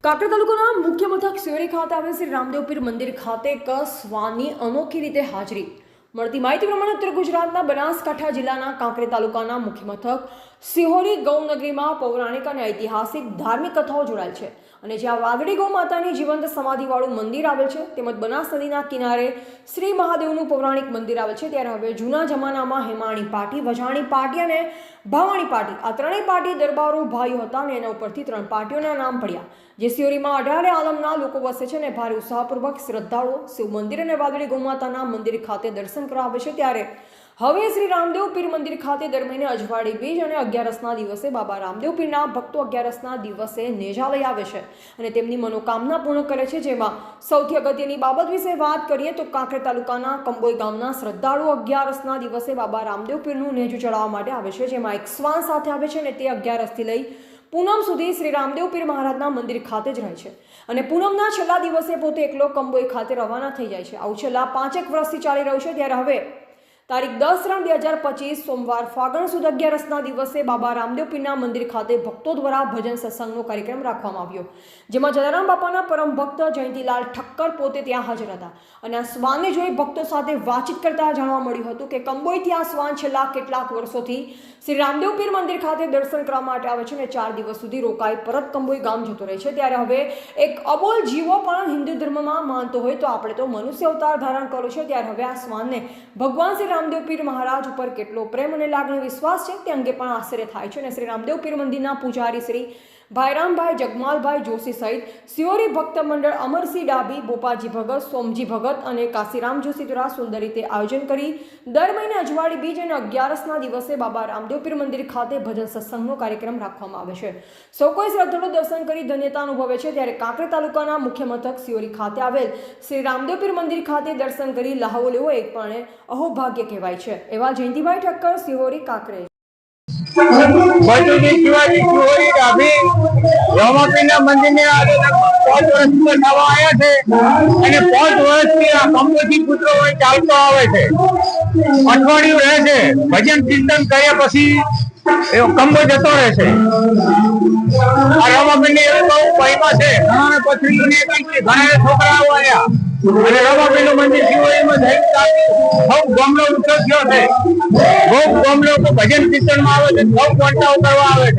કાંકરેજ તાલુકાના મુખ્ય મથક સિયોરી ખાતે આવેલ શ્રી રામદેવ પીર મંદિર ખાતે એક શ્વાનની અનોખી રીતે હાજરી મળતી માહિતી પ્રમાણે ઉત્તર ગુજરાતના બનાસકાંઠા જિલ્લાના કાંકરેજ તાલુકાના મુખ્ય મથક સિહોરી ગૌનગરીમાં પૌરાણિક અને ઐતિહાસિક ધાર્મિક કથાઓ જોડાયેલ છે અને જ્યાં વાદળી ગૌ માતાની જીવંત સમાધિવાળું મંદિર આવેલ છે તેમજ બનાસ નદીના કિનારે શ્રી મહાદેવનું પૌરાણિક મંદિર આવેલ છે ત્યારે હવે જૂના જમાનામાં હેમાણી પાટી, વજાણી પાટી અને ભાવાણી પાટી આ ત્રણેય પાટી દરબારો ભાઈઓ હતા અને એના ઉપરથી ત્રણ પાટીઓના નામ પડ્યા જે સિયોરીમાં 18 આલમના લોકો વસે છે અને ભારે ઉત્સાહપૂર્વક શ્રદ્ધાળુઓ શિવ મંદિર અને વાદળી ગૌમાતાના મંદિર ખાતે દર્શન કરવા આવે છે ત્યારે હવે શ્રી રામદેવ પીર મંદિર ખાતે દર મહિને અજવાળી બીજ અને 11ના દિવસે બાબા રામદેવ પીરના ભક્તો 11ના દિવસે નેજા લઈ આવે છે અને તેમની મનોકામના પૂર્ણ કરે છે। જેમાં સૌથી અગત્યની બાબત વિશે વાત કરીએ તો કાંકરેજ તાલુકાના કંબોઈ ગામના શ્રદ્ધાળુઓ 11ના દિવસે બાબા રામદેવ પીરનું નેજું ચડાવવા માટે આવે છે જેમાં એક શ્વાન સાથે આવે છે અને તે 11થી લઈ પૂનમ સુધી શ્રી રામદેવ પીર મહારાજના મંદિર ખાતે જ રહે છે અને પૂનમના છેલ્લા દિવસે પોતે એકલો કંબોઈ ખાતે રવાના થઈ જાય છે। આવું છેલ્લા 5 વર્ષથી ચાલી રહ્યું છે ત્યારે હવે તારીખ 10/3/2025 સોમવાર ફાગણ સુદ 11ના દિવસે બાબા રામદેવ પીરના મંદિર ખાતે ભક્તો દ્વારા ભજન સત્સંગનો કાર્યક્રમ રાખવામાં આવ્યો જેમાં જલારામ બાપાના પરમ ભક્ત જયંતીલાલ ઠક્કર પોતે ત્યાં હાજર હતા અને આ શ્વાનને જોઈ ભક્તો સાથે વાતચીત કરતા જાણવા મળ્યું હતું કે કંબોઈથી આ શ્વાન છેલ્લા કેટલાક વર્ષોથી શ્રી રામદેવ પીર મંદિર ખાતે દર્શન કરવા માટે આવે છે અને 4 દિવસ સુધી રોકાઈ પરત કંબોઈ ગામ જતો રહે છે। ત્યારે હવે એક અબોલ જીવો પણ હિન્દુ ધર્મમાં માનતો હોય તો આપણે તો મનુષ્ય અવતાર ધારણ કર્યો છે ત્યારે હવે આ શ્વાનને ભગવાન શ્રી રામદેવ પીર મહારાજ ઉપર કેટલો પ્રેમ અને લાગણી વિશ્વાસ છે તે અંગે પણ આશ્ચર્ય થાય છે અને શ્રી રામદેવ પીર મંદિરના પૂજારી શ્રી ભાઈરામભાઈ જગમાલભાઈ જોશી સહિત સિયોરી ભક્ત મંડળ અમરસિંહ ડાબી, બોપાજી ભગત, સોમજી ભગત અને કાશીરામ જોશી દ્વારા સુંદર રીતે આયોજન કરી દર મહિને અજવાળી બીજ અને 11ના દિવસે બાબા રામદેવ પીર મંદિર ખાતે ભજન સત્સંગનો કાર્યક્રમ રાખવામાં આવે છે। સૌ કોઈ શ્રદ્ધાળુ દર્શન કરી ધન્યતા અનુભવે છે ત્યારે કાંકરેજ તાલુકાના મુખ્ય મથક સિયોરી ખાતે આવેલ શ્રી રામદેવ પીર મંદિર ખાતે દર્શન કરી લહાવો લેવો એક પણ અહોભાગ્ય કહેવાય છે। એવા જયંતીભાઈ ઠક્કર, સિહોરી, કાંકરેજ। રામાપીરના મંદિરને આજે 5 વર્ષથી નવા આવ્યા છે અને 5 વર્ષથી આ કંબોઈથી પુત્રો ચાલતો આવે છે, અઠવાડિયું રહે છે, ભજન કીર્તન કર્યા પછી કંબોઈ જતો રહે છે। આ રામાપીરની એવી બહુ મહિમા છે, ઘણા પછી ઘણા છોકરાઓ આવ્યા અને રામાપીરનું મંદિર શિવોરીમાં સૌ ગામનો ઉત્સવ થયો છે, બહુ ગામ લોકો ભજન કીર્તનમાં આવે છે, સૌ વાર્તાઓ કરવા આવે છે।